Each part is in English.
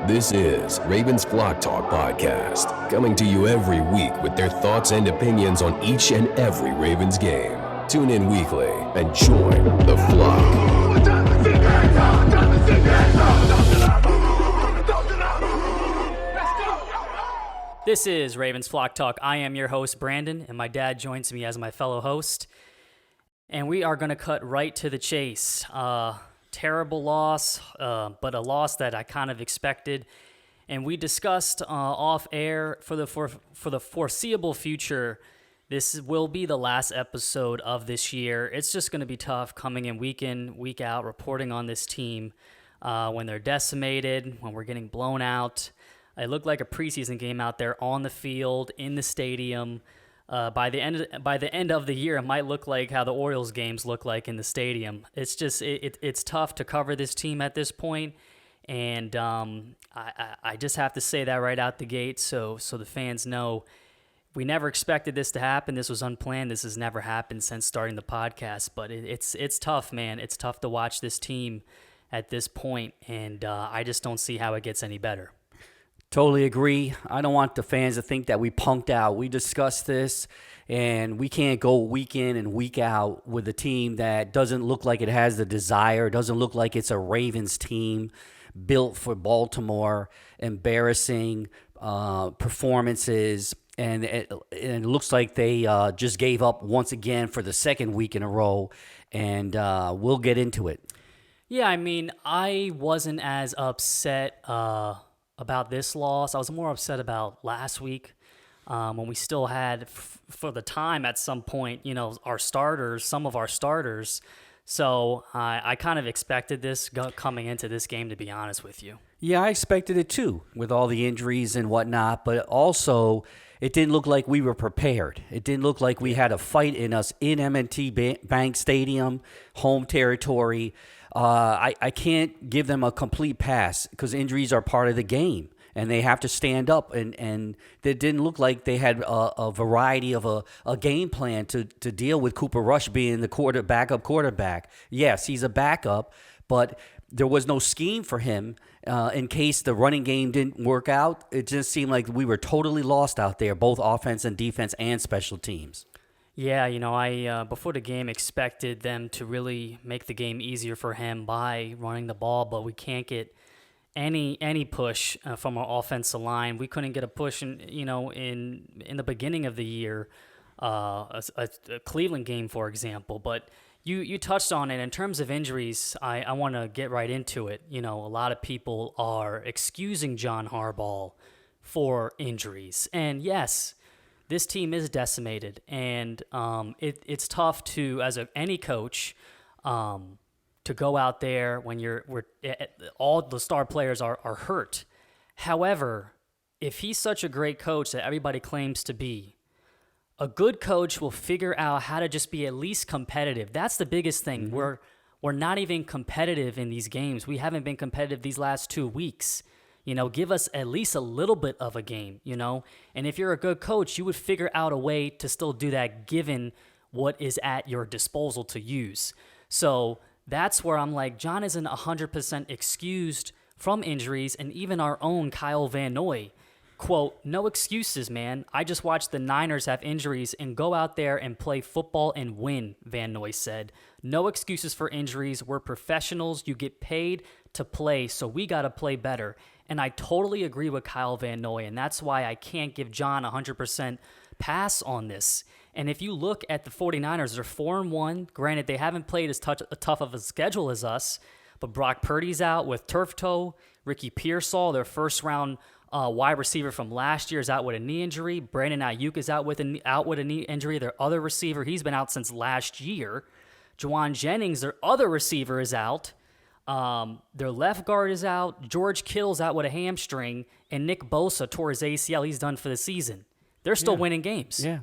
This is Ravens Flock Talk Podcast, coming to you every week with their thoughts and opinions on each and every Ravens game. Tune in weekly and join the flock. This is Ravens Flock Talk. I am your host, Brandon, and my dad joins me as my fellow host. And we are going to cut right to the chase. Terrible loss, but a loss that I kind of expected. And we discussed off air for the foreseeable future, this will be the last episode of this year. It's just going to be tough coming in, week out, reporting on this team when they're decimated, when we're getting blown out. It looked like a preseason game out there on the field, in the stadium. By the end of the year, it might look like how the Orioles games look like in the stadium. It's just it's tough to cover this team at this point, and I just have to say that right out the gate, so the fans know we never expected this to happen. This was unplanned. This has never happened since starting the podcast. But it's tough, man. It's tough to watch this team at this point, and I just don't see how it gets any better. Totally agree. I don't want the fans to think that we punked out. We discussed this, and we can't go week in and week out with a team that doesn't look like it has the desire, doesn't look like it's a Ravens team built for Baltimore, embarrassing performances, and it looks like they just gave up once again for the second week in a row, and we'll get into it. Yeah, I mean, I wasn't as upset about this loss. I was more upset about last week when we still had, for the time at some point, some of our starters. So I kind of expected this coming into this game, to be honest with you. Yeah, I expected it too, with all the injuries and whatnot, but also it didn't look like we were prepared. It didn't look like we had a fight in us in M&T Bank Stadium, home territory. I can't give them a complete pass because injuries are part of the game, and they have to stand up. And it didn't look like they had a variety of a game plan to deal with Cooper Rush being the backup quarterback. Yes, he's a backup, but there was no scheme for him in case the running game didn't work out. It just seemed like we were totally lost out there, both offense and defense and special teams. Yeah, I before the game expected them to really make the game easier for him by running the ball, but we can't get any push from our offensive line. We couldn't get a push in the beginning of the year, a Cleveland game, for example. But you touched on it in terms of injuries. I want to get right into it. A lot of people are excusing John Harbaugh for injuries, and yes, this team is decimated, and it's tough to, as any coach, to go out there when all the star players are hurt. However, if he's such a great coach that everybody claims to be, a good coach will figure out how to just be at least competitive. That's the biggest thing. Mm-hmm. We're not even competitive in these games. We haven't been competitive these last 2 weeks. Give us at least a little bit of a game, And if you're a good coach, you would figure out a way to still do that given what is at your disposal to use. So that's where I'm like, John isn't 100% excused from injuries, and even our own Kyle Van Noy, quote, "No excuses, man. I just watched the Niners have injuries and go out there and play football and win," Van Noy said. "No excuses for injuries. We're professionals. You get paid to play, so we got to play better." And I totally agree with Kyle Van Noy, and that's why I can't give John 100% pass on this. And if you look at the 49ers, they're 4-1. Granted, they haven't played as tough of a schedule as us, but Brock Purdy's out with turf toe. Ricky Pearsall, their first-round wide receiver from last year, is out with a knee injury. Brandon Ayuk is out with a knee injury. Their other receiver, he's been out since last year. Juwan Jennings, their other receiver, is out. Their left guard is out. George Kittle's out with a hamstring, and Nick Bosa tore his ACL. He's done for the season. They're still winning games. Yeah.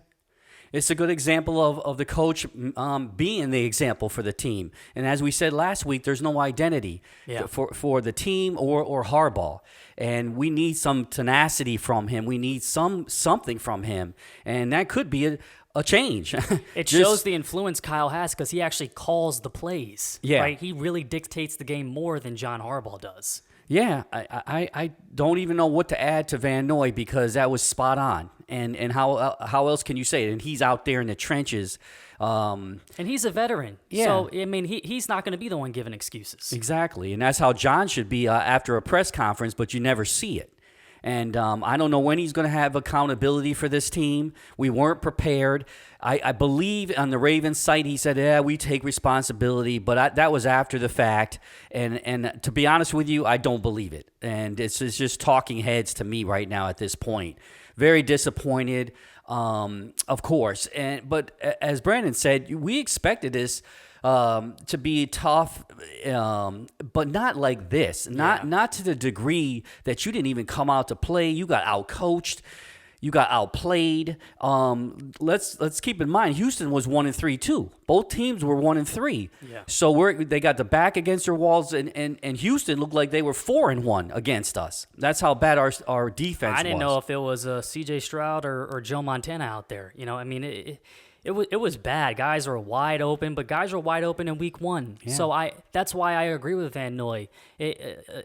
It's a good example of the coach being the example for the team. And as we said last week, there's no identity for the team or Harbaugh. And we need some tenacity from him. We need something from him. And that could be a change. It shows the influence Kyle has because he actually calls the plays. Yeah. Right? He really dictates the game more than John Harbaugh does. Yeah, I don't even know what to add to Van Noy because that was spot on. And how else can you say it? And he's out there in the trenches. And he's a veteran. Yeah. So, I mean, he's not going to be the one giving excuses. Exactly. And that's how John should be after a press conference, but you never see it. And I don't know when he's going to have accountability for this team. We weren't prepared. I believe on the Ravens site he said, yeah, we take responsibility. But that was after the fact. And to be honest with you, I don't believe it. And it's just talking heads to me right now at this point. Very disappointed, of course. But as Brandon said, we expected this to be tough, but not like this. Not to the degree that you didn't even come out to play. You got outcoached. You got outplayed. Let's keep in mind, Houston was 1-3 too. Both teams were 1-3. Yeah. So they got the back against their walls, and Houston looked like they were 4-1 against us. That's how bad our defense was. I didn't know if it was C.J. Stroud or Joe Montana out there. You know, I mean, it was bad. Guys are wide open, but guys are wide open in week 1. Yeah. So that's why I agree with Van Noy.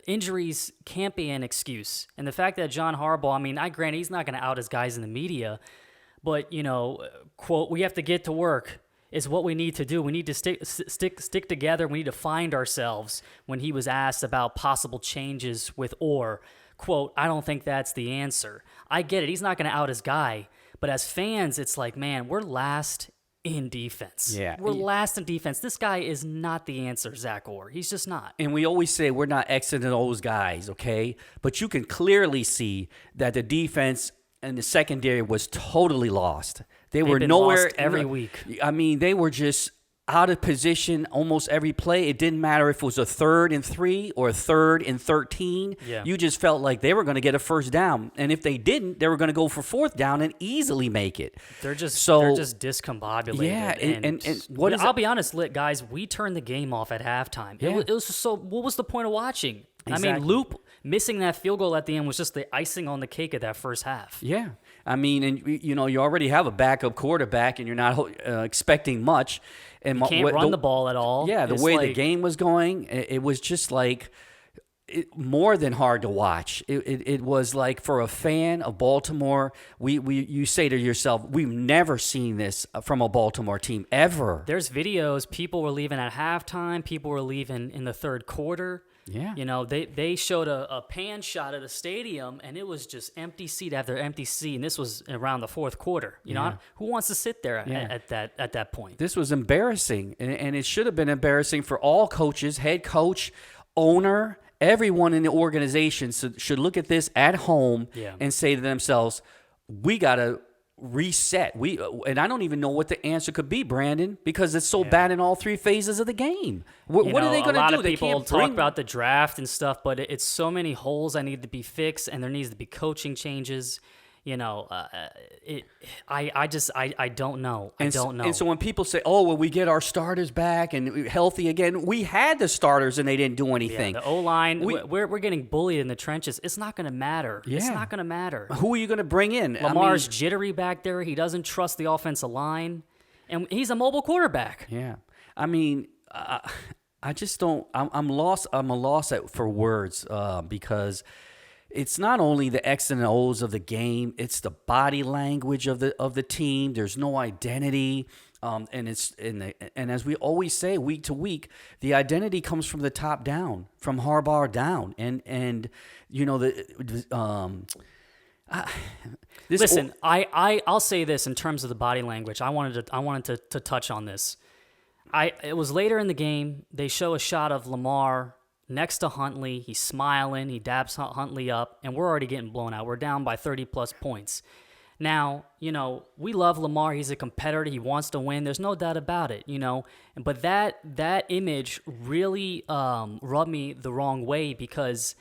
Injuries can't be an excuse. And the fact that John Harbaugh, I mean, I grant he's not going to out his guys in the media, but, you know, quote, we have to get to work is what we need to do. We need to stick together. We need to find ourselves when he was asked about possible changes with Orr. Quote, I don't think that's the answer. I get it. He's not going to out his guy. But as fans, it's like, man, we're last in defense. Yeah. We're last in defense. This guy is not the answer, Zach Orr. He's just not. And we always say we're not exiting those guys, okay? But you can clearly see that the defense and the secondary was totally lost. They've were nowhere lost every week. I mean, they were just out of position almost every play. It didn't matter if it was a 3rd and 3 or a 3rd and 13. Yeah. You just felt like they were going to get a first down. And if they didn't, they were going to go for 4th down and easily make it. They're just discombobulated. Yeah, and what is I'll be honest, guys, we turned the game off at halftime. Yeah. It was so, what was the point of watching? Exactly. I mean, Loop missing that field goal at the end was just the icing on the cake of that first half. Yeah. I mean, and you know, you already have a backup quarterback and you're not expecting much. And you can't run the ball at all. Yeah, the way the game was going, it was just like more than hard to watch. It was like for a fan of Baltimore, you say to yourself, we've never seen this from a Baltimore team ever. There's videos, people were leaving at halftime, people were leaving in the 3rd quarter. Yeah. You know, they showed a pan shot of the stadium, and it was just empty seat after empty seat, and this was around the 4th quarter. You know, who wants to sit there at that point? This was embarrassing, and it should have been embarrassing for all coaches, head coach, owner, everyone in the organization should look at this at home and say to themselves, we got to reset. And I don't even know what the answer could be, Brandon, because it's so bad in all 3 phases of the game. What are they going to do? A lot of people talk about the draft and stuff, but it's so many holes that need to be fixed, and there needs to be coaching changes. You know, I don't know. I don't know. And so when people say, oh, well, we get our starters back and healthy again, we had the starters and they didn't do anything. Yeah, the O-line, we're getting bullied in the trenches. It's not going to matter. Yeah. It's not going to matter. Who are you going to bring in? Lamar's jittery back there. He doesn't trust the offensive line. And he's a mobile quarterback. Yeah. I mean, I just don't – I'm lost. I'm a loss for words because – it's not only the X and O's of the game; it's the body language of the team. There's no identity, and as we always say, week to week, the identity comes from the top down, from Harbaugh down, and you know Listen, I'll say this in terms of the body language. I wanted to touch on this. It was later in the game. They show a shot of Lamar next to Huntley. He's smiling. He dabs Huntley up, and we're already getting blown out. We're down by 30-plus points. Now, you know, we love Lamar. He's a competitor. He wants to win. There's no doubt about it, you know. But that image really rubbed me the wrong way because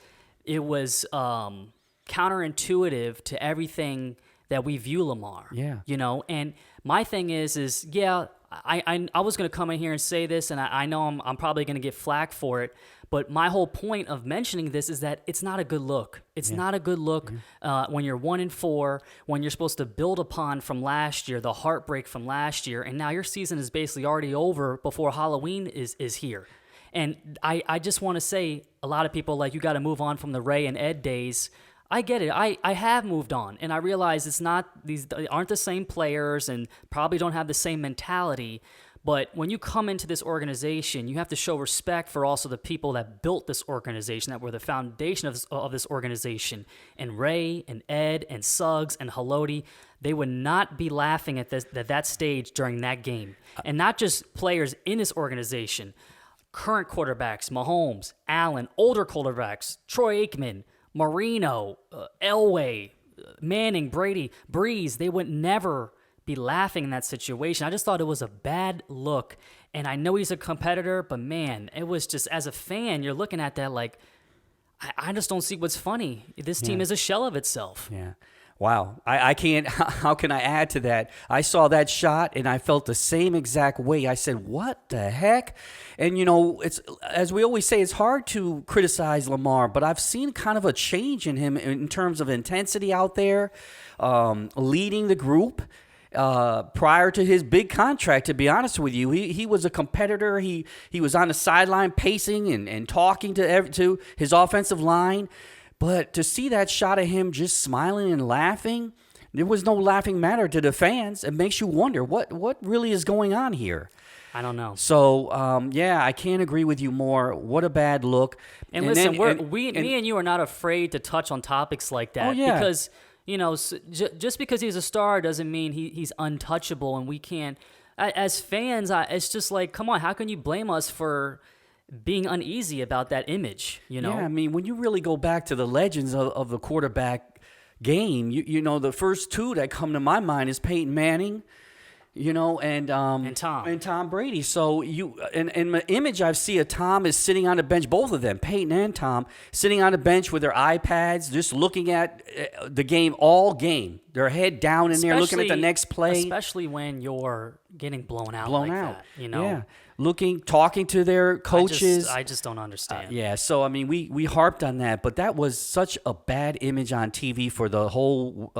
it was counterintuitive to everything that we view Lamar. Yeah. You know, and my thing is yeah, I was going to come in here and say this, and I know I'm probably going to get flack for it, but my whole point of mentioning this is that it's not a good look. It's not a good look when you're 1-4, when you're supposed to build upon from last year, the heartbreak from last year, and now your season is basically already over before Halloween is here. And I just want to say, a lot of people like, you got to move on from the Ray and Ed days. I get it. I have moved on, and I realize they aren't the same players and probably don't have the same mentality. But when you come into this organization, you have to show respect for also the people that built this organization, that were the foundation of this organization. And Ray and Ed and Suggs and Haloti, they would not be laughing at that stage during that game. And not just players in this organization. Current quarterbacks, Mahomes, Allen, older quarterbacks, Troy Aikman, Marino, Elway, Manning, Brady, Breeze, they would never be laughing in that situation. I just thought it was a bad look. And I know he's a competitor, but man, it was just, as a fan, you're looking at that like, I just don't see what's funny. This team is a shell of itself. Yeah. Wow. I can't, how can I add to that? I saw that shot and I felt the same exact way. I said, what the heck? And, it's, as we always say, it's hard to criticize Lamar, but I've seen kind of a change in him in terms of intensity out there, leading the group. Prior to his big contract, to be honest with you, he was a competitor. He was on the sideline pacing and talking to his offensive line. But to see that shot of him just smiling and laughing, there was no laughing matter to the fans. It makes you wonder what really is going on here. I don't know. So, I can't agree with you more. What a bad look. And listen, me and you are not afraid to touch on topics like that. Oh, yeah. Because, just because he's a star doesn't mean he's untouchable, and we can't. As fans, it's just like, come on, how can you blame us for being uneasy about that image, Yeah, I mean, when you really go back to the legends of the quarterback game, the first two that come to my mind is Peyton Manning, and Tom Brady. So in the image I see of Tom is sitting on the bench, both of them, Peyton and Tom, sitting on the bench with their iPads, just looking at the game all game. Their head down in there, looking at the next play. Especially when you're getting blown out. That, Yeah. Talking to their coaches. I just don't understand. So, I mean, we harped on that, but that was such a bad image on TV for the whole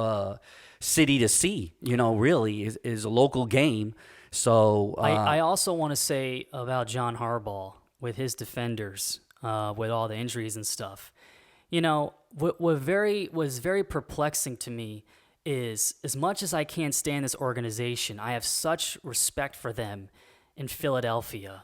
city to see, really, is a local game. So I also want to say about John Harbaugh with his defenders, with all the injuries and stuff. What was very perplexing to me is, as much as I can't stand this organization, I have such respect for them in Philadelphia,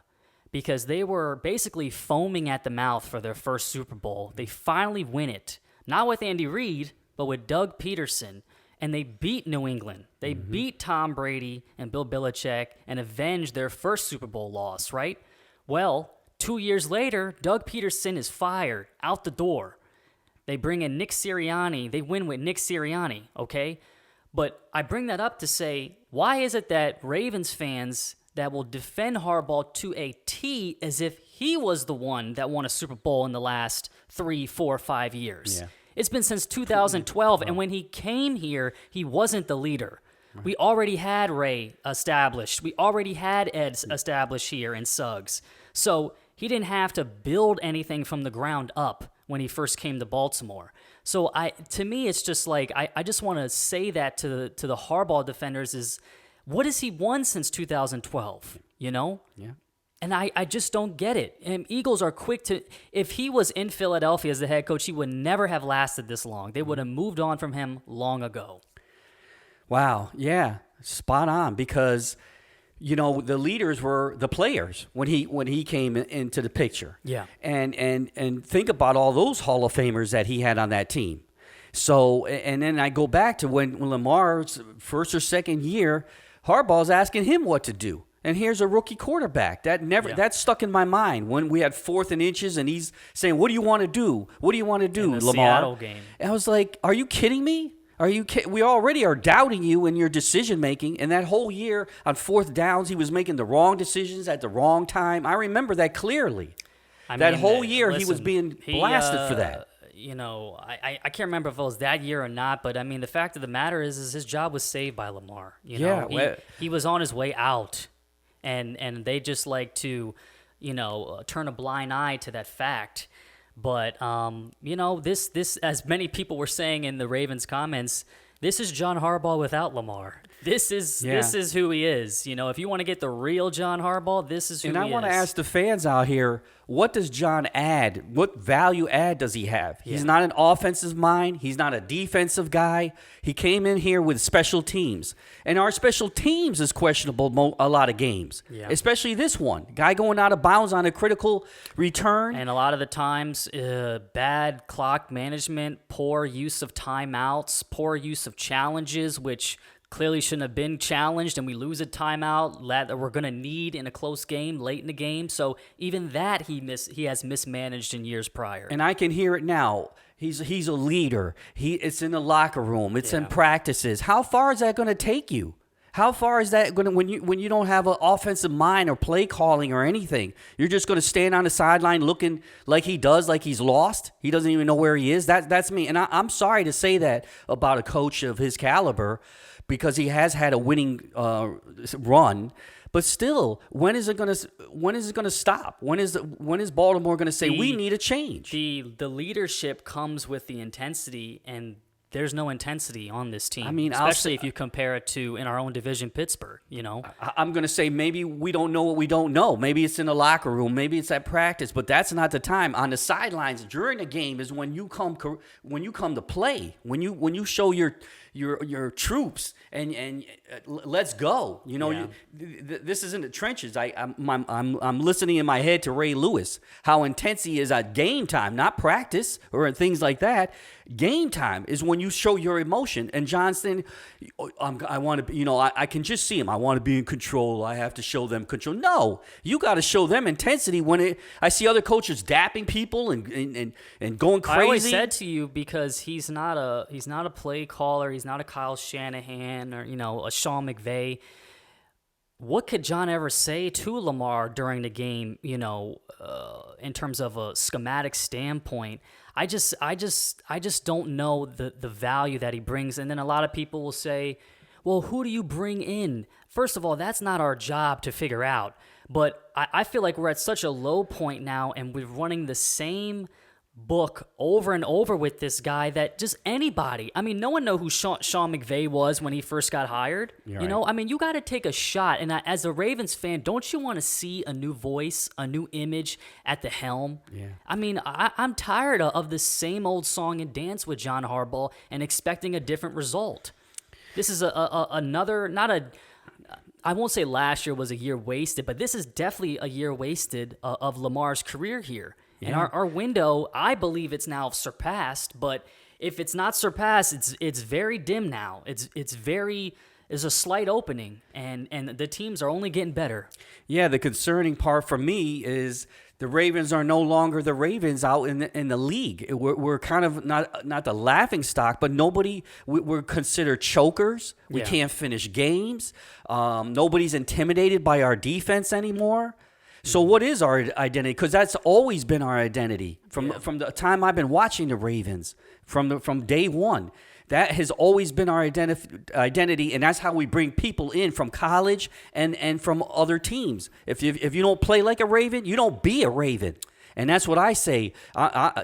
because they were basically foaming at the mouth for their first Super Bowl. They finally win it, not with Andy Reid, but with Doug Peterson, and they beat New England. They beat Tom Brady and Bill Belichick and avenged their first Super Bowl loss, right? Well, 2 years later, Doug Peterson is fired, out the door. They bring in Nick Sirianni. They win with Nick Sirianni, okay? But I bring that up to say, why is it that Ravens fans that will defend Harbaugh to a T as if he was the one that won a Super Bowl in the last 3, 4, 5 years? Yeah. It's been since 2012, and when he came here, he wasn't the leader. Right. We already had Ray established. We already had Ed established here in Suggs. So he didn't have to build anything from the ground up when he first came to Baltimore. So to me, it's just like, I just want to say that to the Harbaugh defenders is, what has he won since 2012, Yeah. And I just don't get it. And Eagles are quick to, if he was in Philadelphia as the head coach, he would never have lasted this long. They would have moved on from him long ago. Wow. Yeah. Spot on. Because, the leaders were the players when he came into the picture. Yeah. And think about all those Hall of Famers that he had on that team. So, and then I go back to when Lamar's first or second year, Harbaugh's asking him what to do. And here's a rookie quarterback. That stuck in my mind when we had 4th and inches and he's saying, what do you want to do? What do you want to do, in the Lamar? Seattle game. And I was like, are you kidding me? We already are doubting you in your decision making. And that whole year on 4th downs, he was making the wrong decisions at the wrong time. I remember that clearly. That whole year he was being blasted for that. I can't remember if it was that year or not, but I mean, the fact of the matter is his job was saved by Lamar. He was on his way out, and they just like to, turn a blind eye to that fact. But this as many people were saying in the Ravens comments, this is John Harbaugh without Lamar. This is who he is. If you want to get the real John Harbaugh, this is who he is. And I want to ask the fans out here, what does John add? What value add does he have? Yeah. He's not an offensive mind. He's not a defensive guy. He came in here with special teams. And our special teams is questionable a lot of games, especially this one. Guy going out of bounds on a critical return. And a lot of the times, bad clock management, poor use of timeouts, poor use of challenges, which clearly shouldn't have been challenged, and we lose a timeout that we're going to need in a close game late in the game. So even that he has mismanaged in years prior. And I can hear it now. He's a leader. It's in the locker room. It's in practices. How far is that going to take you? How far is that going to when you don't have an offensive mind or play calling or anything? You're just going to stand on the sideline looking like he does, like he's lost. He doesn't even know where he is. That's me. And I'm sorry to say that about a coach of his caliber, because he has had a winning run, but still, when is it going to stop? When is Baltimore going to say we need a change? The leadership comes with the intensity, and there's no intensity on this team. I mean, especially if you compare it to in our own division, Pittsburgh. I'm going to say maybe we don't know what we don't know. Maybe it's in the locker room. Maybe it's at practice. But that's not the time. On the sidelines during the game is when you come to play. When you show your troops and let's go. This isn't the trenches. I'm listening in my head to Ray Lewis, how intense he is at game time, not practice or things like that. Game time is when you show your emotion. And Johnston, I want to, I can just see him. I want to be in control. I have to show them control. No, you got to show them intensity. I see other coaches dapping people and going crazy. I always said to you, because he's not a play caller. He's not a Kyle Shanahan or a Sean McVay. What could John ever say to Lamar during the game? In terms of a schematic standpoint, I just don't know the value that he brings. And then a lot of people will say, well, who do you bring in? First of all, that's not our job to figure out. But I feel like we're at such a low point now, and we're running the same book over and over with this guy that just anybody. I mean, no one know who Sean McVay was when he first got hired. Right. I mean, you got to take a shot. And as a Ravens fan, don't you want to see a new voice, a new image at the helm? Yeah. I mean, I'm tired of the same old song and dance with John Harbaugh and expecting a different result. This is another, I won't say last year was a year wasted, but this is definitely a year wasted of Lamar's career here. Yeah. And our window, I believe it's now surpassed, but if it's not surpassed, it's very dim now. There's a slight opening, and the teams are only getting better. Yeah, the concerning part for me is the Ravens are no longer the Ravens out in the league. We're kind of not the laughing stock, but we're considered chokers. We can't finish games. Nobody's intimidated by our defense anymore. So what is our identity? Because that's always been our identity from the time I've been watching the Ravens, from day one. That has always been our identity, and that's how we bring people in from college and from other teams. If you don't play like a Raven, you don't be a Raven. And that's what I say.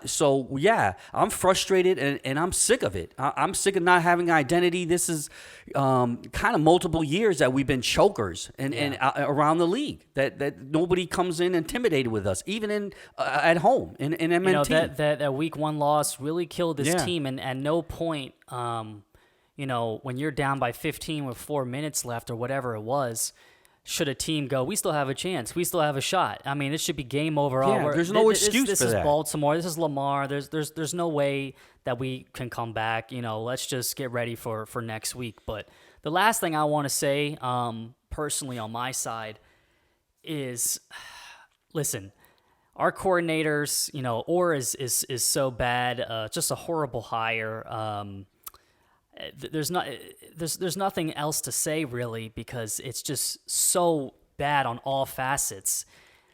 So, yeah, I'm frustrated and I'm sick of it. I'm sick of not having identity. This is kind of multiple years that we've been chokers and around the league. That nobody comes in intimidated with us, even at home in MNT. That week one loss really killed this team. And at no point, when you're down by 15 with 4 minutes left or whatever it was, should a team go, we still have a chance, we still have a shot. I mean, it should be game over. Yeah, there's no excuse for that. This is Baltimore. This is Lamar. There's no way that we can come back. Let's just get ready for next week. But the last thing I want to say, personally on my side, is, listen, our coordinators, Orr is so bad. Just a horrible hire. There's nothing else to say really, because it's just so bad on all facets.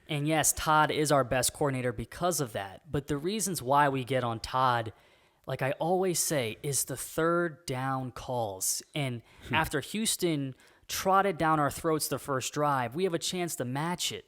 And yes, Todd is our best coordinator because of that. But the reasons why we get on Todd, like I always say, is the third down calls. And after Houston trotted down our throats the first drive, we have a chance to match it.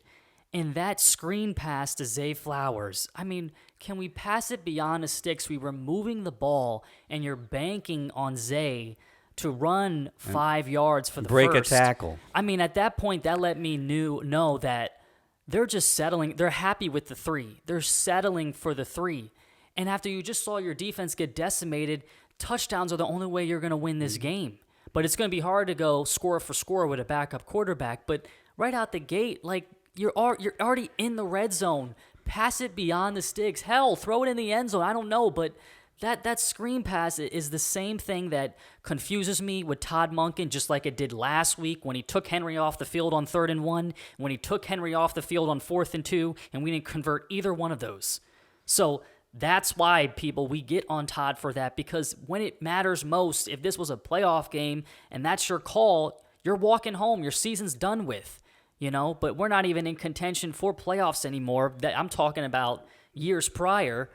And that screen pass to Zay Flowers, I mean, can we pass it beyond the sticks? We were moving the ball, and you're banking on Zay to run 5 yards for the break first. A tackle. I mean, at that point, that let me know that they're just settling. They're happy with the 3. They're settling for the 3. And after you just saw your defense get decimated, touchdowns are the only way you're going to win this game. But it's going to be hard to go score for score with a backup quarterback. But right out the gate, like, you're already in the red zone. Pass it beyond the sticks. Hell, throw it in the end zone. I don't know, but that screen pass is the same thing that confuses me with Todd Monken, just like it did last week when he took Henry off the field on 3rd and 1, when he took Henry off the field on 4th and 2, and we didn't convert either one of those. So that's why, people, we get on Todd for that, because when it matters most, if this was a playoff game and that's your call, you're walking home. Your season's done with, but we're not even in contention for playoffs anymore. That I'm talking about years prior.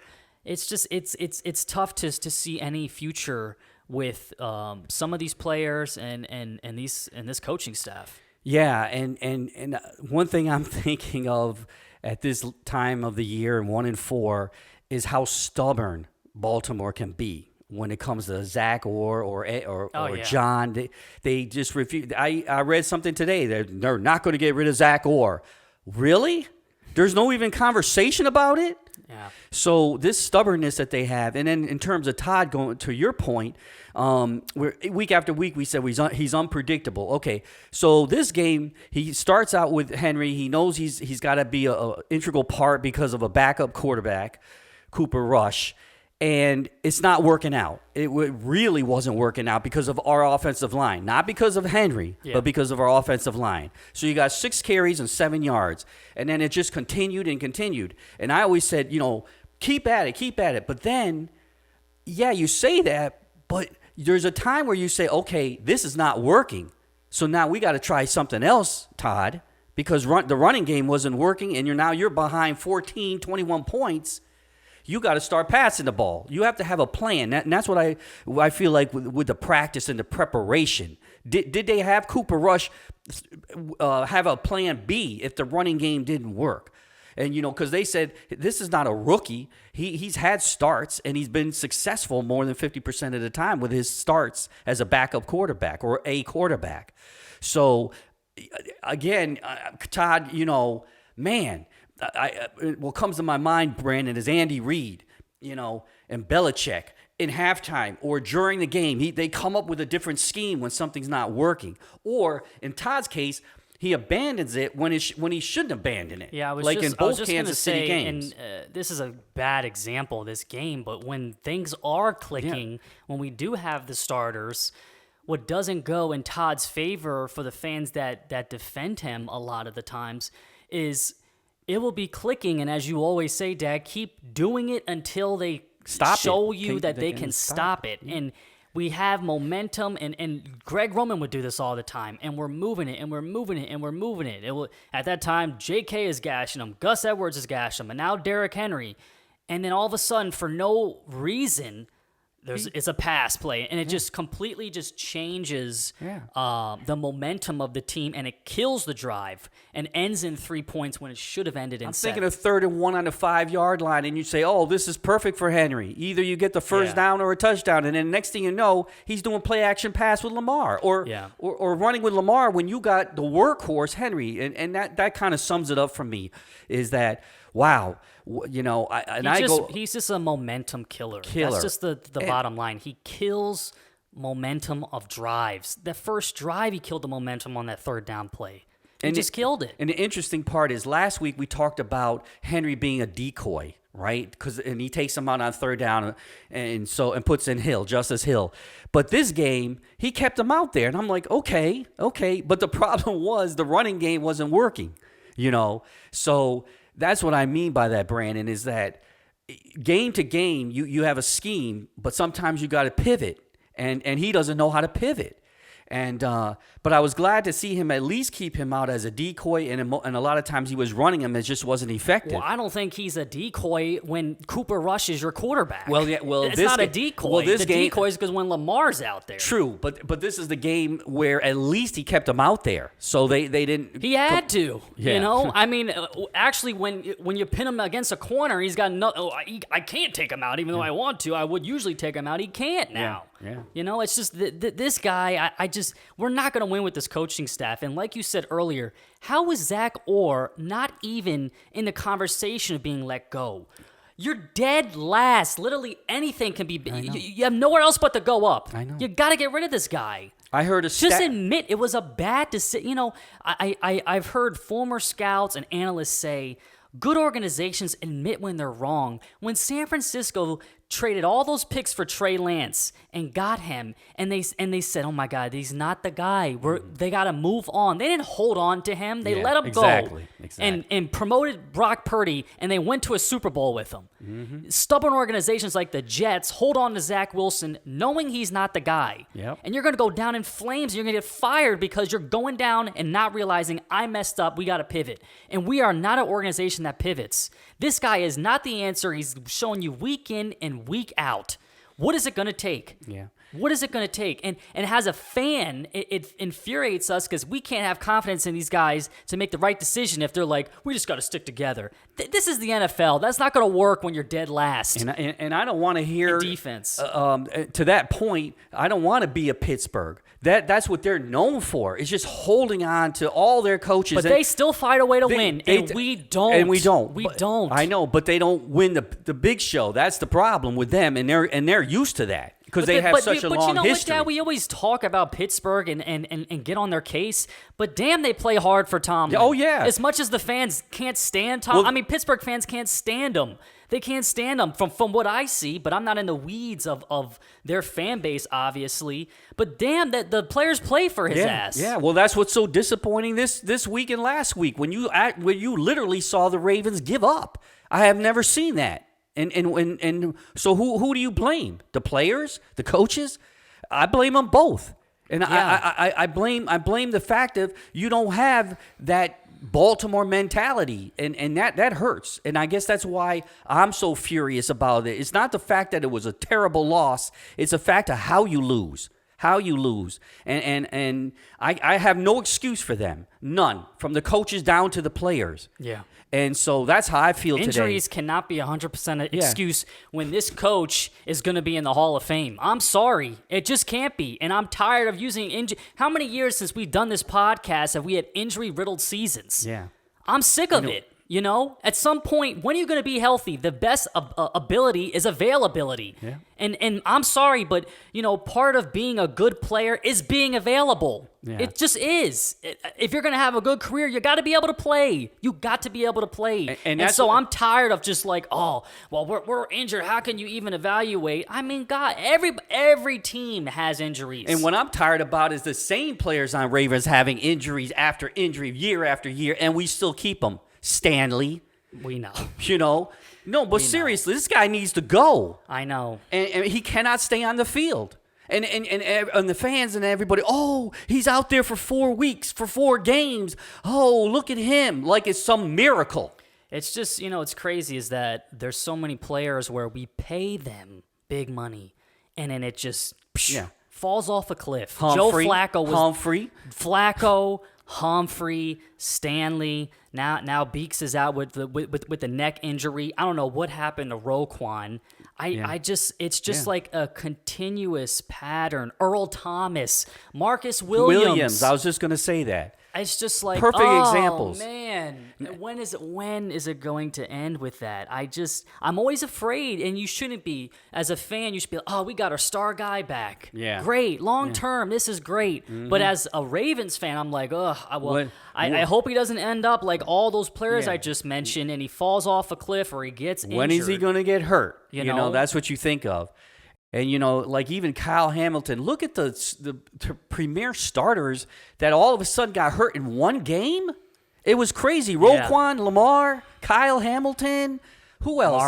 It's just it's tough to see any future with some of these players and this coaching staff. Yeah, and one thing I'm thinking of at this time of the year, and 1-4, is how stubborn Baltimore can be when it comes to Zach or John. They just refuse. I read something today that they're not going to get rid of Zach Orr. Really? There's no even conversation about it? Yeah. So this stubbornness that they have, and then in terms of Todd, going to your point, week after week we said he's unpredictable. Okay, so this game he starts out with Henry. He knows he's got to be a integral part because of a backup quarterback, Cooper Rush, and it's not working out. It really wasn't working out because of our offensive line, not because of Henry, but because of our offensive line. So you got 6 carries and 7 yards, and then it just continued and continued. And I always said, keep at it. But then, you say that, but there's a time where you say, okay, this is not working. So now we got to try something else, Todd, because the running game wasn't working, and you're behind 14, 21 points. You got to start passing the ball. You have to have a plan. And that's what I feel like with the practice and the preparation. Did they have Cooper Rush have a plan B if the running game didn't work? And, because they said this is not a rookie. He's had starts, and he's been successful more than 50% of the time with his starts as a backup quarterback or a quarterback. So, again, Todd, man, what comes to my mind, Brandon, is Andy Reid, and Belichick in halftime or during the game. They come up with a different scheme when something's not working. Or in Todd's case, he abandons it when he shouldn't abandon it. Yeah, I was like just, in both Kansas City games. And this is a bad example of this game, but when things are clicking, when we do have the starters, what doesn't go in Todd's favor for the fans that defend him a lot of the times is it will be clicking, and as you always say, Dad, keep doing it until they show you that they can stop it. Yeah. And we have momentum, and Greg Roman would do this all the time, and we're moving it, and we're moving it, and we're moving it. At that time, J.K. is gashing him, Gus Edwards is gashing him, and now Derrick Henry. And then all of a sudden, for no reason, it's a pass play, and it just completely just changes the momentum of the team, and it kills the drive and ends in 3 points when it should have ended in 7. I'm thinking of 3rd and 1 on the 5-yard line, and you say, oh, this is perfect for Henry. Either you get the first down or a touchdown, and then next thing you know, he's doing play-action pass with Lamar or running with Lamar when you got the workhorse, Henry. And that kind of sums it up for me, is that, wow, he's just a momentum killer. That's just the bottom line. He kills momentum of drives. The first drive, he killed the momentum on that 3rd down play. He just killed it. And the interesting part is last week we talked about Henry being a decoy, right? And he takes him out on 3rd down and puts in Justice Hill. But this game, he kept him out there. And I'm like, okay. But the problem was the running game wasn't working, So that's what I mean by that, Brandon, is that game to game, you have a scheme, but sometimes you got to pivot, and he doesn't know how to pivot. And but I was glad to see him at least keep him out as a decoy, and a lot of times he was running him, it just wasn't effective. Well, I don't think he's a decoy when Cooper Rush is your quarterback. It's not a decoy. The decoy is because when Lamar's out there. True, but this is the game where at least he kept him out there, so they didn't. He had to, I mean, actually, when you pin him against a corner, he's got no. I can't take him out, even though I want to. I would usually take him out. He can't now. Yeah. You know, it's just this guy, we're not going to win with this coaching staff. And like you said earlier, how is Zach Orr not even in the conversation of being let go? You're dead last. Literally anything can be. You have nowhere else but to go up. I know. You got to get rid of this guy. I heard a Just admit it was a bad decision. You know, I've heard former scouts and analysts say good organizations admit when they're wrong. When San Francisco traded all those picks for Trey Lance and got him, and they said, "Oh my God, he's not the guy. They got to move on." They didn't hold on to him. They let him go and promoted Brock Purdy, and they went to a Super Bowl with him. Mm-hmm. Stubborn organizations like the Jets hold on to Zach Wilson, knowing he's not the guy. Yep. And you're going to go down in flames. You're going to get fired because you're going down and not realizing I messed up. We got to pivot, and we are not an organization that pivots. This guy is not the answer. He's showing you week in and week out. What is it going to take? Yeah. What is it going to take? And as a fan, it infuriates us because we can't have confidence in these guys to make the right decision if they're like, we just got to stick together. This is the NFL. That's not going to work when you're dead last. And I don't want to hear defense. To that point, I don't want to be a Pittsburgh. That's what they're known for. Is just holding on to all their coaches. But they still find a way to win, and we don't. And we don't. We don't. I know, but they don't win the big show. That's the problem with them, and they're used to that. Because they have such a long history. But you know what, Dad? We always talk about Pittsburgh and get on their case, but damn, they play hard for Tomlin. Oh, yeah. As much as the fans can't stand Tomlin. I mean, Pittsburgh fans can't stand him. They can't stand him from what I see, but I'm not in the weeds of their fan base, obviously. But damn, that the players play for his ass. Yeah, well, that's what's so disappointing this week and last week when you literally saw the Ravens give up. I have never seen that. And so who do you blame? The players? The coaches? I blame them both. And yeah. I blame the fact that you don't have that Baltimore mentality, and that hurts. And I guess that's why I'm so furious about it. It's not the fact that it was a terrible loss. It's the fact of how you lose. How you lose. And I have no excuse for them. None. From the coaches down to the players. Yeah. And so that's how I feel today. Injuries cannot be 100% an excuse when this coach is going to be in the Hall of Fame. I'm sorry. It just can't be. And I'm tired of using injury. How many years since we've done this podcast have we had injury-riddled seasons? Yeah. I'm sick of it. You know, at some point, when are you going to be healthy? The best ability is availability. Yeah. And I'm sorry, but, you know, part of being a good player is being available. Yeah. It just is. If you're going to have a good career, you got to be able to play. You got to be able to play. And so I'm tired of just like, oh, well, we're injured. How can you even evaluate? I mean, God, every team has injuries. And what I'm tired about is the same players on Ravens having injuries after injury, year after year, and we still keep them. Stanley. We know. You know? No, but seriously, this guy needs to go. I know. And he cannot stay on the field. And the fans and everybody, oh, he's out there for 4 weeks, for 4 games. Oh, look at him. Like it's some miracle. It's just, you know, it's crazy is that there's so many players where we pay them big money, and then it just falls off a cliff. Humphrey, Joe Flacco was... Humphrey, Stanley. Now Beeks is out with the neck injury. I don't know what happened to Roquan. It's just like a continuous pattern. Earl Thomas, Marcus Williams. I was just gonna say that. It's just like perfect examples. Man, when is it going to end with that? I'm always afraid, and you shouldn't be. As a fan, you should be like, oh, we got our star guy back. Yeah, great, long term, this is great. Mm-hmm. But as a Ravens fan, I'm like, I hope he doesn't end up like all those players I just mentioned, and he falls off a cliff or he gets injured. When is he going to get hurt? You know, that's what you think of. And, you know, like even Kyle Hamilton, look at the premier starters that all of a sudden got hurt in one game. It was crazy. Roquan, Lamar, Kyle Hamilton. Who else?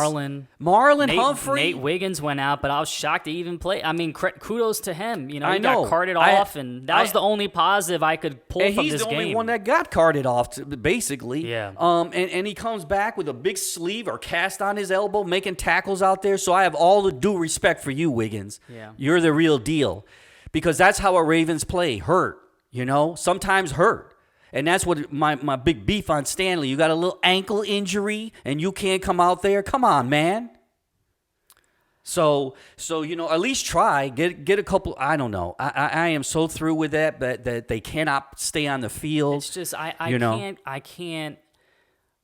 Marlon Humphrey. Nate Wiggins went out, but I was shocked to even play. I mean, kudos to him. You know, he got carted off, and that was the only positive I could pull from this game. And he's the only one that got carted off, basically. Yeah. And he comes back with a big sleeve or cast on his elbow, making tackles out there. So I have all the due respect for you, Wiggins. Yeah. You're the real deal. Because that's how our Ravens play. Hurt, you know, sometimes hurt. And that's what my big beef on Stanley. You got a little ankle injury, and you can't come out there. Come on, man. So at least try get a couple. I don't know. I am so through with that they cannot stay on the field. It's just I can't.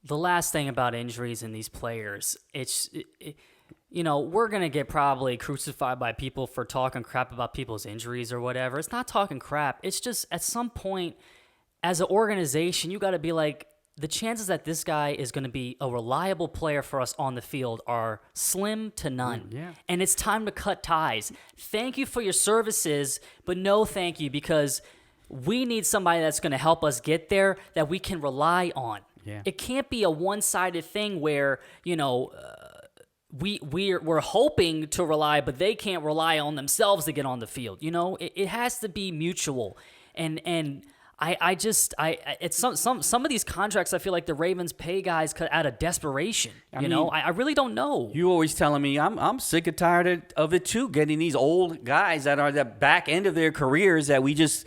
The last thing about injuries in these players, we're gonna get probably crucified by people for talking crap about people's injuries or whatever. It's not talking crap. It's just at some point, as an organization, you got to be like, the chances that this guy is going to be a reliable player for us on the field are slim to none. Yeah. And it's time to cut ties. Thank you for your services, but no thank you, because we need somebody that's going to help us get there that we can rely on. Yeah. It can't be a one-sided thing where, we're hoping to rely, but they can't rely on themselves to get on the field. It has to be mutual. And it's some of these contracts, I feel like the Ravens pay guys out of desperation. I really don't know. You always telling me I'm sick and tired of it too, getting these old guys that are the back end of their careers that we just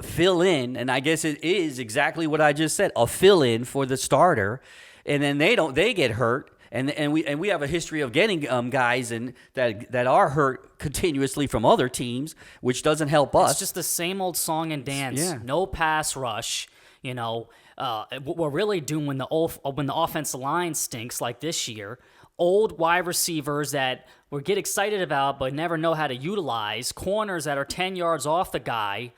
fill in, and I guess it is exactly what I just said, a fill in for the starter, and then they get hurt. And we have a history of getting guys that are hurt continuously from other teams, which doesn't help us. It's just the same old song and dance. Yeah. No pass rush. We're really doomed when the offensive line stinks like this year. Old wide receivers that we get excited about but never know how to utilize. Corners that are 10 yards off the guy.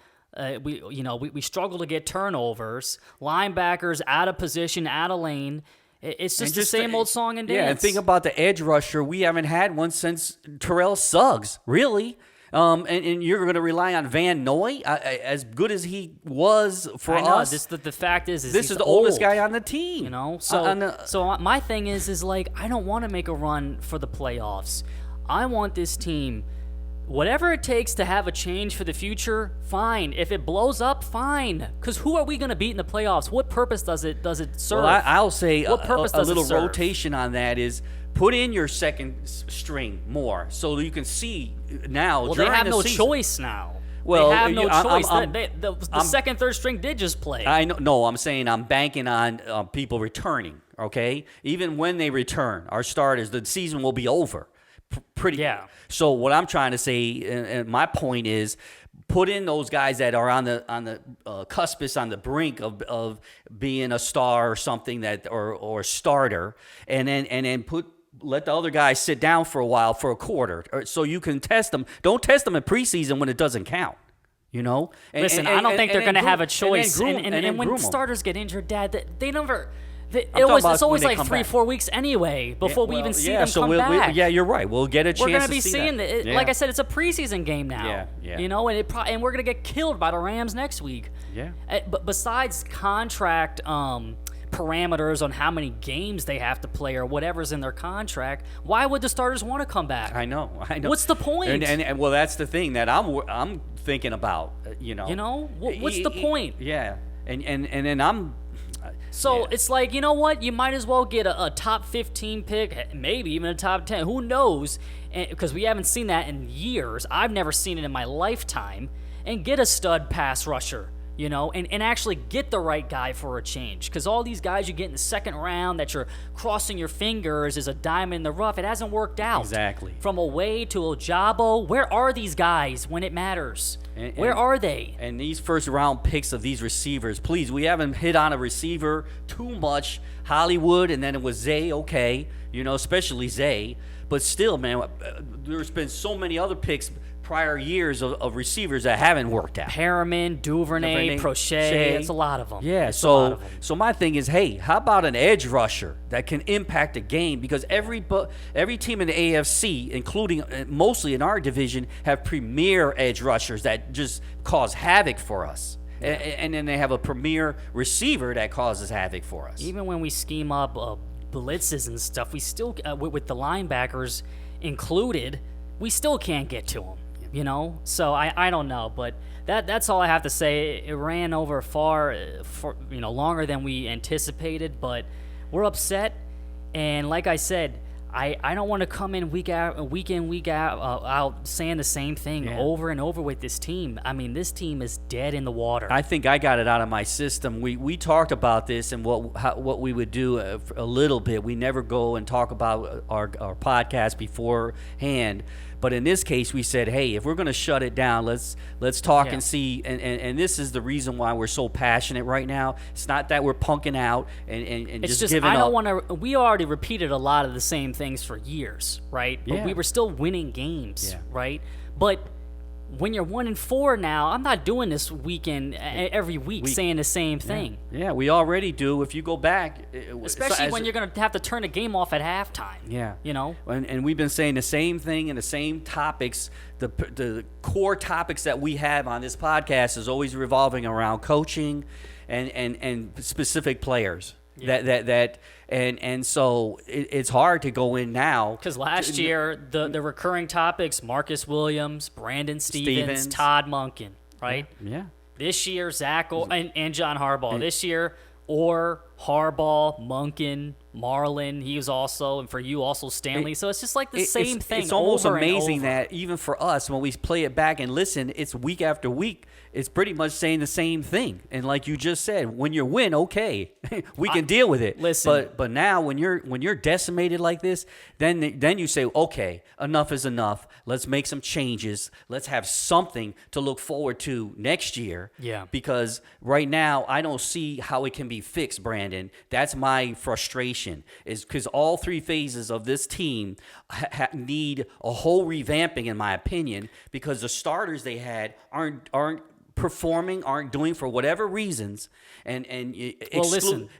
We struggle to get turnovers. Linebackers out of position, out of lane. It's just the same old song and dance. Yeah, and think about the edge rusher. We haven't had one since Terrell Suggs, really. And you're going to rely on Van Noy, as good as he was for us. The fact is this is the oldest guy on the team. So my thing is like, I don't want to make a run for the playoffs. I want this team, whatever it takes to have a change for the future, fine. If it blows up, fine. Because who are we going to beat in the playoffs? What purpose does it serve? Well, I'll say what purpose a little it serve? Rotation on that is put in your second string more so that you can see now. Well, during they have no season. choice now. Well, they have no choice. The second, third string did just play. I know. No, I'm saying I'm banking on people returning. Okay, even when they return, our starters, the season will be over. Yeah. So what I'm trying to say, and my point is, put in those guys that are on the cuspis, on the brink of being a star or something or starter, and then let the other guys sit down for a while, for a quarter, so you can test them. Don't test them in preseason when it doesn't count. Listen, I don't think they're going to have a choice. And when when starters get injured, Dad, they never. It's always like 3-4 weeks anyway before we even see them come back. You're right. We'll get a chance. We're going to be see seeing that. it. Like I said, it's a preseason game now. Yeah. And we're going to get killed by the Rams next week. Yeah. But besides contract parameters on how many games they have to play or whatever's in their contract, why would the starters want to come back? I know. What's the point? And well, that's the thing that I'm thinking about. What's the point? Yeah. And then I'm. So it's like, you know what? You might as well get a top 15 pick, maybe even a top 10. Who knows? Because we haven't seen that in years. I've never seen it in my lifetime. And get a stud pass rusher, and actually get the right guy for a change. Because all these guys you get in the second round that you're crossing your fingers is a diamond in the rough. It hasn't worked out. Exactly. From Away to Ojabo, where are these guys when it matters? Where are they? And these first-round picks of these receivers, please, we haven't hit on a receiver too much. Hollywood, and then it was Zay, okay, especially Zay. But still, man, there's been so many other picks prior years of receivers that haven't worked out. Perriman, Duvernay, Prochet, it's a lot of them. Yeah, so my thing is, hey, how about an edge rusher that can impact a game? Because every team in the AFC, including mostly in our division, have premier edge rushers that just cause havoc for us. And then they have a premier receiver that causes havoc for us. Even when we scheme up blitzes and stuff, we still, with the linebackers included, we still can't get to them. So I don't know, but that's all I have to say. It ran over longer than we anticipated, but we're upset. And like I said, I don't want to come in week in, week out saying the same thing over and over with this team. I mean, this team is dead in the water. I think I got it out of my system. We talked about this and what we would do a little bit. We never go and talk about our podcast beforehand. But in this case, we said, hey, if we're going to shut it down, let's talk and see. And this is the reason why we're so passionate right now. It's not that we're punking out and it's just giving up. I don't want to. We already repeated a lot of the same things for years, right? But we were still winning games, right? But when you're 1-4 now, I'm not doing this every week saying the same thing. Yeah, we already do. If you go back, especially when you're going to have to turn the game off at halftime. Yeah, you know. And we've been saying the same thing and the same topics. The core topics that we have on this podcast is always revolving around coaching and specific players. Yeah. And so it's hard to go in now because last year the recurring topics: Marcus Williams, Brandon Stevens, Todd Monken, right? Yeah. This year Zach and John Harbaugh. This year Harbaugh, Monken, Marlin. He was also, and for you also Stanley. So it's just like the same thing. It's almost over amazing and over. that even for us, when we play it back and listen, it's week after week. It's pretty much saying the same thing. And like you just said, when you win, okay, we can deal with it. Listen, but now when you're decimated like this, then you say, okay, enough is enough. Let's make some changes. Let's have something to look forward to next year. Yeah. Because right now I don't see how it can be fixed, Brandon. That's my frustration. Is because all three phases of this team need a whole revamping, in my opinion, because the starters they had aren't performing, aren't doing for whatever reasons,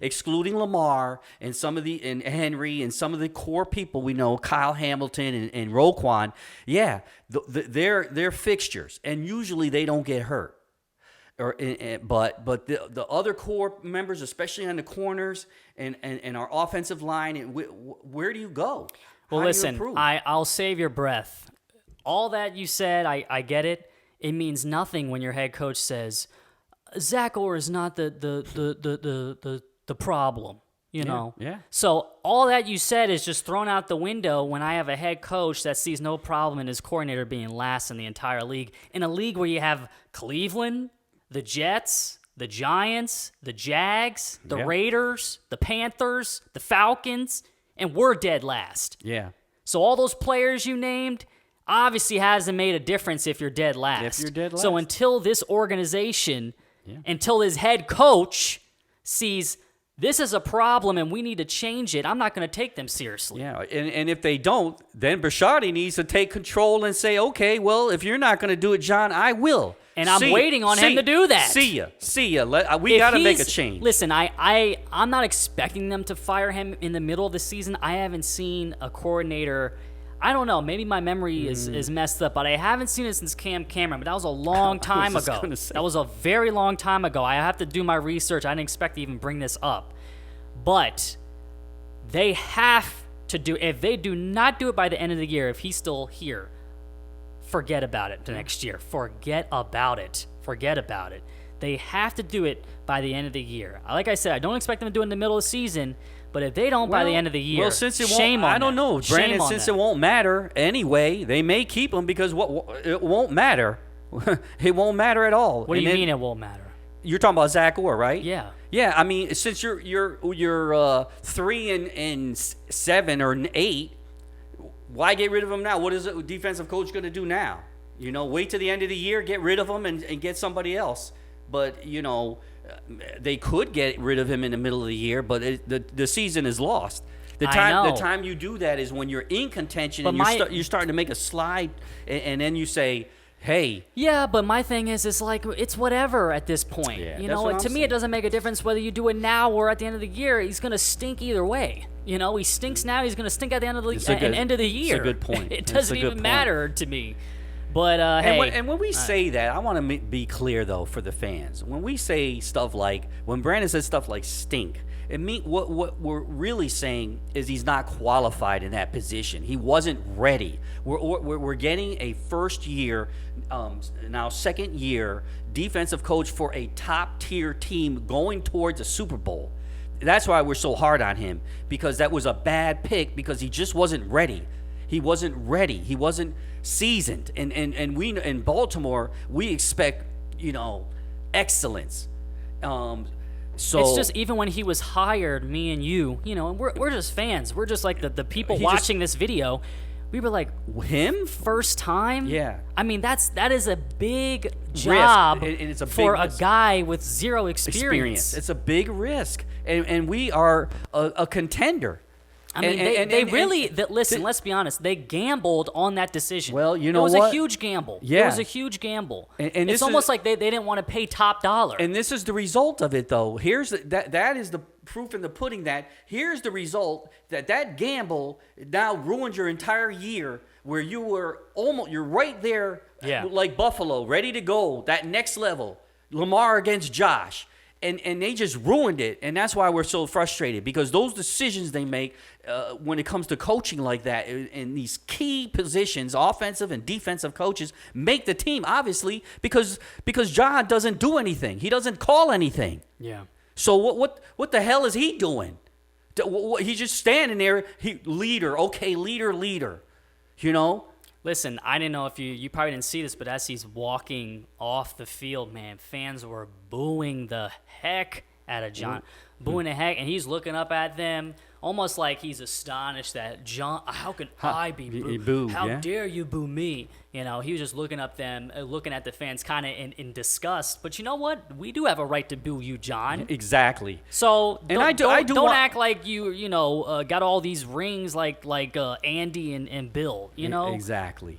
excluding Lamar and and Henry and some of the core people we know, Kyle Hamilton and Roquan. Yeah, they're fixtures, and usually they don't get hurt. But the other core members, especially on the corners and our offensive line, where do you go? Well, listen, I'll save your breath. All that you said, I get it. It means nothing when your head coach says, Zach Orr is not the problem, you know? Yeah. So all that you said is just thrown out the window when I have a head coach that sees no problem in his coordinator being last in the entire league. In a league where you have Cleveland, the Jets, the Giants, the Jags, the Raiders, the Panthers, the Falcons, and we're dead last. Yeah. So all those players you named obviously hasn't made a difference if you're dead last. So until this organization, until his head coach sees this is a problem and we need to change it, I'm not going to take them seriously. Yeah, and if they don't, then Bisciotti needs to take control and say, okay, well, if you're not going to do it, John, I will. And I'm waiting on him to do that. See ya. We got to make a change. Listen, I'm not expecting them to fire him in the middle of the season. I haven't seen a coordinator. I don't know. Maybe my memory is messed up, but I haven't seen it since Cam Cameron. But that was a long time ago. That was a very long time ago. I have to do my research. I didn't expect to even bring this up. But they have to do. If they do not do it by the end of the year, if he's still here, forget about it next year. Forget about it. They have to do it by the end of the year. Like I said, I don't expect them to do it in the middle of the season. But if they don't by the end of the year, well, since it shame won't, on I don't know, Brandon. Since it won't matter anyway, they may keep him because it won't matter. It won't matter at all. What do you mean it won't matter? You're talking about Zach Orr, right? Yeah. Yeah. I mean, since you're 3-7 or 8, why get rid of him now? What is a defensive coach going to do now? You know, wait till the end of the year, get rid of him, and get somebody else. But you know. They could get rid of him in the middle of the year, but the season is lost. The time you do that is when you're in contention and you're starting to make a slide, and then you say, hey. Yeah, but my thing is, it's like, it's whatever at this point. Yeah, you know, to me, it doesn't make a difference whether you do it now or at the end of the year. He's going to stink either way. You know, he stinks now. He's going to stink at the end of the year. It's a good point. It doesn't even matter to me. But hey, and when we say that, I want to be clear though for the fans. When we say stuff like, when Brandon says stuff like stink, it mean what we're really saying is he's not qualified in that position. He wasn't ready. We're getting a first year, now second year defensive coach for a top tier team going towards a Super Bowl. that's why we're so hard on him, because that was a bad pick because he just wasn't ready. He wasn't ready. He wasn't seasoned. And we in Baltimore, we expect, excellence. So it's just, even when he was hired, me and you, and we're just fans. We're just like the people watching this video. We were like, him first time? Yeah. I mean, that is a big job and it's a for big a risk. guy with zero experience. It's a big risk, and we are a contender. I mean, listen, let's be honest. They gambled on that decision. Well, you know what? what? It was a huge gamble. Yeah. It was a huge gamble. And it's almost like they didn't want to pay top dollar. And this is the result of it, though. That is the proof in the pudding. That here's the result, that gamble now ruined your entire year, where you're right there, like Buffalo, ready to go, that next level, Lamar against Josh. And they just ruined it, and that's why we're so frustrated, because those decisions they make when it comes to coaching like that in these key positions, offensive and defensive coaches, make the team, obviously, because John doesn't do anything. He doesn't call anything. Yeah. So what the hell is he doing? He's just standing there. Leader. Listen, I didn't know if you probably didn't see this, but as he's walking off the field, man, fans were booing the heck out of John. Booing the heck, and he's looking up at them almost like he's astonished that John, how can I be booed? How dare you boo me? He was just looking at the fans kind of in disgust. But you know what? We do have a right to boo you, John. Exactly. So don't act like you got all these rings like Andy and Bill. Exactly.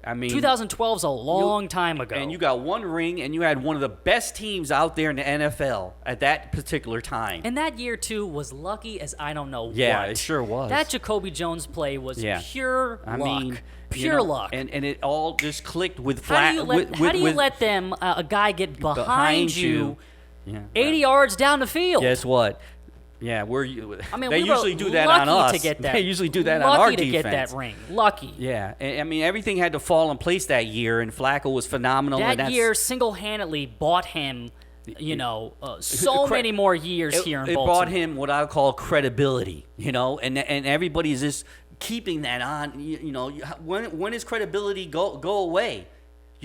I mean, 2012's a long time ago. And you got one ring, and you had one of the best teams out there in the NFL at that particular time. And that year, too, was lucky as I don't know what. Yeah, it sure was. That Jacoby Jones play was pure luck. Mean, pure luck. And it all just clicked with How do you let them, a guy get behind you 80 yards down the field? Guess what? Yeah, they usually do that on us. They usually do that on our defense. Lucky to get that ring. Lucky. Yeah, and I mean, everything had to fall in place that year, and Flacco was phenomenal. That year single-handedly bought him, so many more years here in Baltimore. It brought him what I call credibility, and everybody's just keeping that on. When does credibility go away?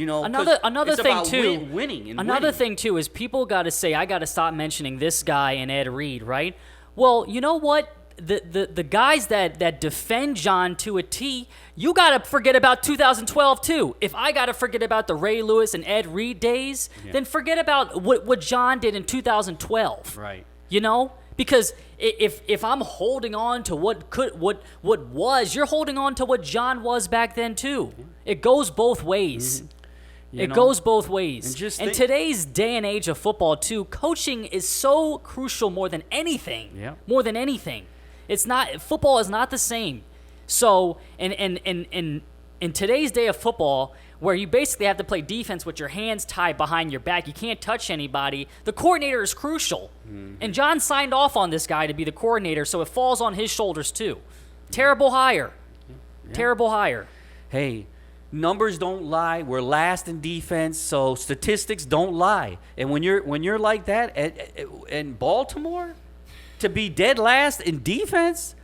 Another it's thing about too. Winning. Another thing too is people got to say, I got to stop mentioning this guy and Ed Reed, right? Well, you know what? The guys that defend John to a T, you got to forget about 2012 too. If I got to forget about the Ray Lewis and Ed Reed days, then forget about what John did in 2012. Right. Because if I'm holding on to what was, you're holding on to what John was back then too. It goes both ways. Mm-hmm. It goes both ways. And today's day and age of football, too, coaching is so crucial more than anything. Yeah. More than anything. Football is not the same. So, in today's day of football, where you basically have to play defense with your hands tied behind your back, you can't touch anybody, the coordinator is crucial. Mm-hmm. And John signed off on this guy to be the coordinator, so it falls on his shoulders, too. Terrible hire. Yeah. Terrible hire. Hey, numbers don't lie. We're last in defense, so statistics don't lie. And when you're like that in Baltimore, to be dead last in defense,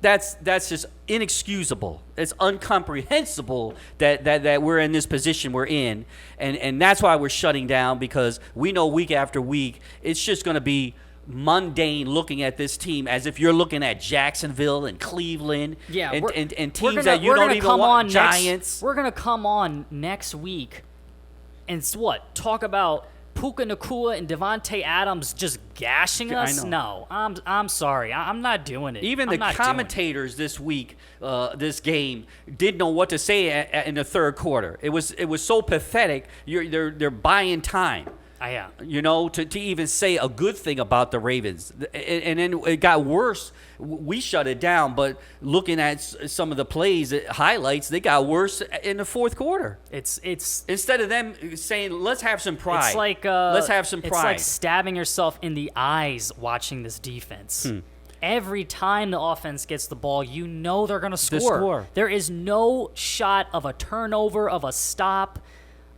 that's just inexcusable. It's incomprehensible that we're in this position we're in, and that's why we're shutting down, because we know week after week it's just going to be mundane looking at this team as if you're looking at Jacksonville and Cleveland and teams that you don't even want. Giants. We're going to come on next week and talk about Puka Nacua and Devontae Adams just gashing us? No, I'm sorry. I'm not doing it. Even the commentators this week, this game, didn't know what to say in the third quarter. It was so pathetic. They're buying time. To even say a good thing about the Ravens. And then it got worse. We shut it down, but looking at some of the plays, highlights, they got worse in the fourth quarter. It's instead of them saying, let's have some pride. It's like let's have some pride. It's like stabbing yourself in the eyes watching this defense. Every time the offense gets the ball, they're going to score. There is no shot of a turnover, of a stop.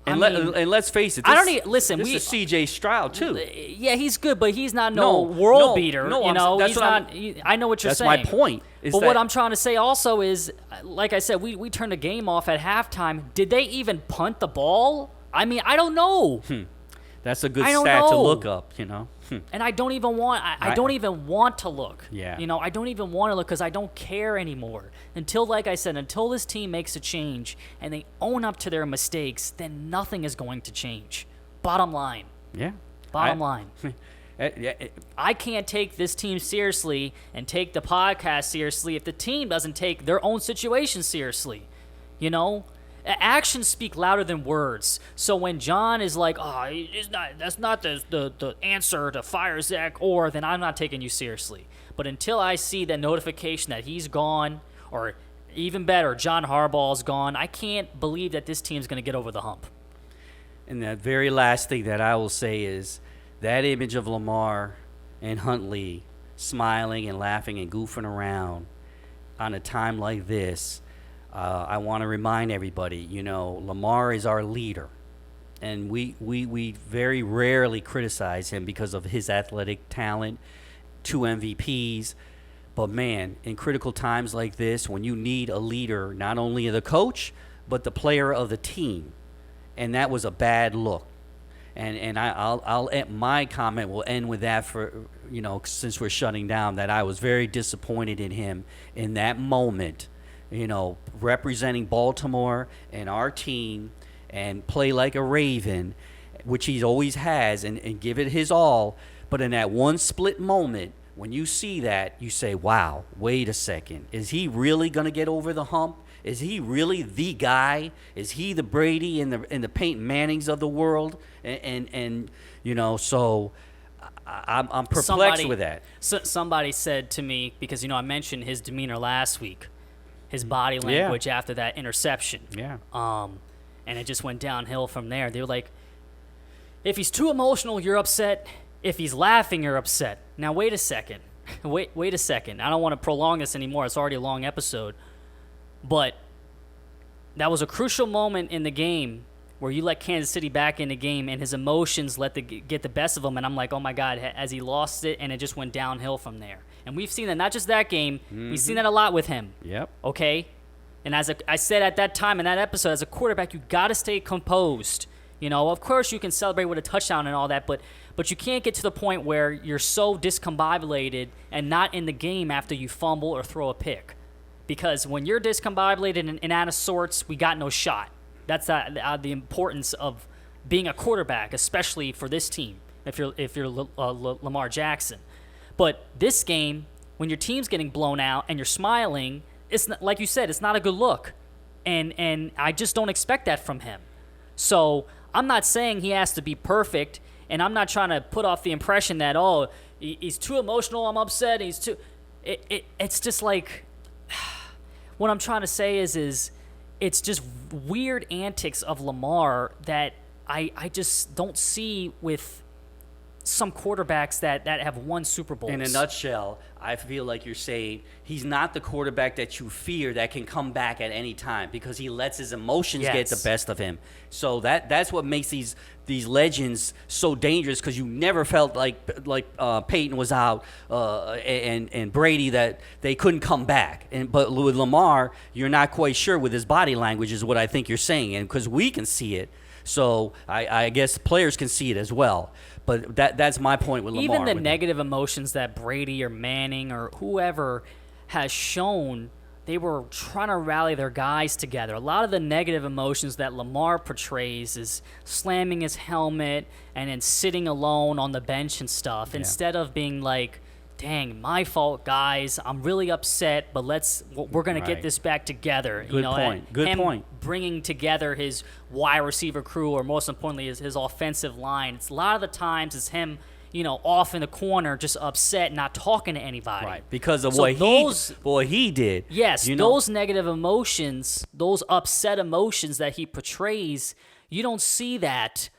And, let's face it. I don't even listen. This is C.J. Stroud too. Yeah, he's good, but he's not no world beater. No, you know, that's he's not. I know what you're saying. That's my point. But what I'm trying to say also is, like I said, we turned the game off at halftime. Did they even punt the ball? I mean, I don't know. That's a good stat to look up, you know. And I don't even want. I don't even want to look. Yeah. You know, I don't even want to look because I don't care anymore. Until, like I said, until this team makes a change and they own up to their mistakes, then nothing is going to change. Bottom line. Yeah. Bottom line. I can't take this team seriously and take the podcast seriously if the team doesn't take their own situation seriously. You know? Actions speak louder than words. So when John is like, "Oh, that's not the answer to fire Zach Orr," then I'm not taking you seriously. But until I see that notification that he's gone, or even better, John Harbaugh's gone, I can't believe that this team's going to get over the hump. And the very last thing that I will say is that image of Lamar and Huntley smiling and laughing and goofing around on a time like this. I want to remind everybody, you know, Lamar is our leader, and we very rarely criticize him because of his athletic talent, 2 MVPs. But, man, in critical times like this, when you need a leader, not only the coach, but the player of the team, and that was a bad look. And I'll my comment will end with that for, you know, since we're shutting down, that I was very disappointed in him in that moment. You know, representing Baltimore and our team and play like a Raven, which he always has, and give it his all. But in that one split moment, when you see that, you say, wow, wait a second. Is he really going to get over the hump? Is he really the guy? Is he the Brady and the Peyton Mannings of the world? And you know, so I'm perplexed with that. Somebody said to me, because, you know, I mentioned his demeanor last week, his body language after that interception. Yeah. And it just went downhill from there. They were like, if he's too emotional, you're upset. If he's laughing, you're upset. Now, wait a second. Wait a second. I don't want to prolong this anymore. It's already a long episode. But that was a crucial moment in the game where you let Kansas City back in the game and his emotions get the best of him. And I'm like, oh, my God, as he lost it, and it just went downhill from there. And we've seen that, not just that game. Mm-hmm. We've seen that a lot with him. Yep. Okay? And as I said at that time in that episode, as a quarterback, you got to stay composed. You know, of course you can celebrate with a touchdown and all that, but you can't get to the point where you're so discombobulated and not in the game after you fumble or throw a pick. Because when you're discombobulated and out of sorts, we got no shot. That's the importance of being a quarterback, especially for this team, if you're Lamar Jackson. But this game, when your team's getting blown out and you're smiling, it's not, like you said, it's not a good look. And I just don't expect that from him. So I'm not saying he has to be perfect, and I'm not trying to put off the impression that, oh, he's too emotional, I'm upset, he's too... It's just like... What I'm trying to say is it's just weird antics of Lamar that I just don't see with some quarterbacks that have won Super Bowls. In a nutshell, I feel like you're saying he's not the quarterback that you fear that can come back at any time because he lets his emotions get the best of him. So that's what makes these legends so dangerous, because you never felt like Peyton was out and Brady, that they couldn't come back. But with Lamar, you're not quite sure with his body language is what I think you're saying, and because we can see it. So I guess players can see it as well. But that's my point with Lamar. Even the negative emotions that Brady or Manning or whoever has shown, they were trying to rally their guys together. A lot of the negative emotions that Lamar portrays is slamming his helmet and then sitting alone on the bench and stuff, instead of being like, dang, my fault, guys. I'm really upset, but we're going to get this back together. Good point. Good point. Bringing together his wide receiver crew, or most importantly, his offensive line. It's a lot of the times it's him, off in the corner, just upset, not talking to anybody. Right, because of what he did. Yes, those negative emotions, those upset emotions that he portrays, you don't see that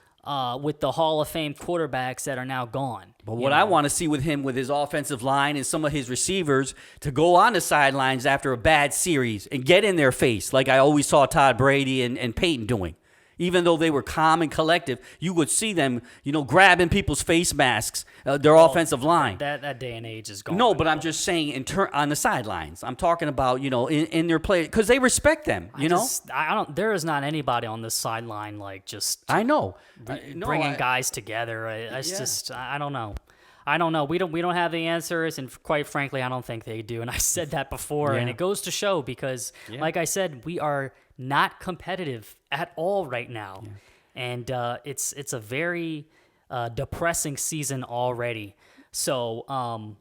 with the Hall of Fame quarterbacks that are now gone. But what I want to see with him, with his offensive line and some of his receivers, to go on the sidelines after a bad series and get in their face, like I always saw Todd Brady and Peyton doing. Even though they were calm and collective, you would see them, grabbing people's face masks, their offensive line. That day and age is gone. No, but I'm just saying on the sidelines. I'm talking about, in their play, because they respect them, I don't. There is not anybody on the sideline like just. I know. Bringing guys together. I don't know. I don't know. We don't have the answers, and quite frankly, I don't think they do. And I said that before, and it goes to show because, like I said, we are not competitive at all right now, and it's a very depressing season already. So,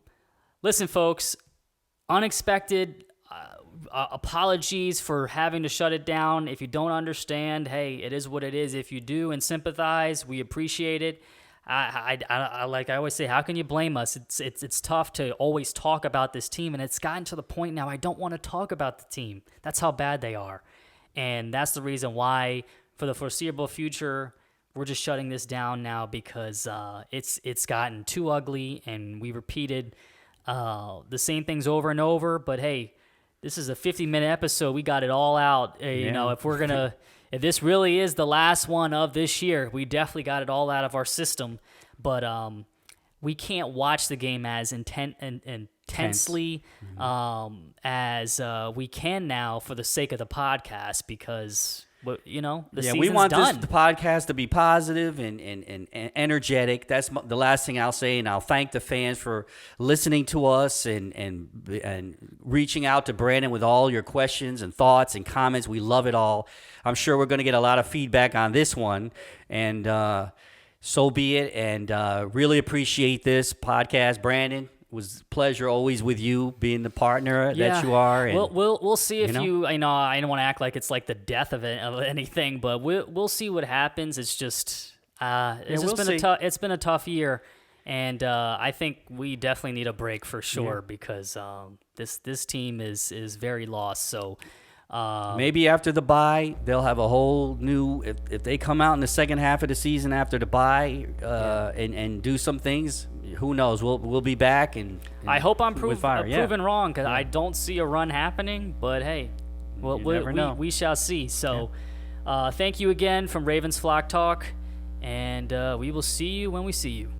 listen, folks, unexpected. Apologies for having to shut it down. If you don't understand, hey, it is what it is. If you do and sympathize, we appreciate it. I like I always say, how can you blame us? It's tough to always talk about this team, and it's gotten to the point now I don't want to talk about the team. That's how bad they are, and that's the reason why for the foreseeable future we're just shutting this down now because it's gotten too ugly, and we repeated the same things over and over. But hey, this is a 50-minute episode. We got it all out. If we're gonna. If this really is the last one of this year, we definitely got it all out of our system. But we can't watch the game as intensely as we can now for the sake of the podcast because, the season's we want done. the podcast to be positive and energetic. That's the last thing I'll say, and I'll thank the fans for listening to us and reaching out to Brandon with all your questions and thoughts and comments. We love it all. I'm sure we're going to get a lot of feedback on this one, and so be it. And really appreciate this podcast, Brandon. It was a pleasure always with you, being the partner that you are. And, we'll see if you. I don't want to act like it's like the death of anything, but we'll see what happens. It's just it's been a tough year, and I think we definitely need a break for sure because this team is very lost. So. Maybe after the bye, they'll have a whole new. If they come out in the second half of the season after the bye and do some things, who knows? We'll be back and I hope I'm proven wrong because I don't see a run happening. But hey, we shall see. So, thank you again from Ravens Flock Talk, and we will see you when we see you.